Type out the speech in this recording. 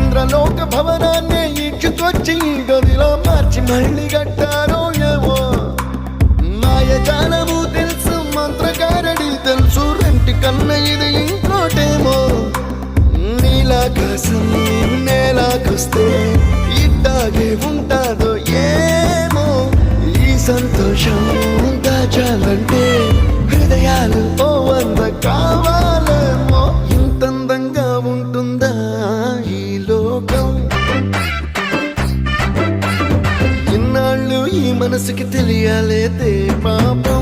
ఇంద్రలోక భవనాన్ని ఈడ్చుకొచ్చి గదిలో మార్చి మళ్ళీ కట్టారో ఏమో మాయజాలము తెలుసు మంత్రగారడి తెలుసు రెంటి కన్న ఇది ఇంకోటేమో నీలాకాశం నేలాకొస్తే ఇట్టాగే ఉంటాదో ఏమో ఈ సంతోషం దాచాలంటే హృదయాలు ఓ వంద కావాలేమో ఇంతందంగా ఉంటుందా ఈ లోకం ఇన్నాళ్ళు ఈ మనసుకి తెలియాలేదే పాపం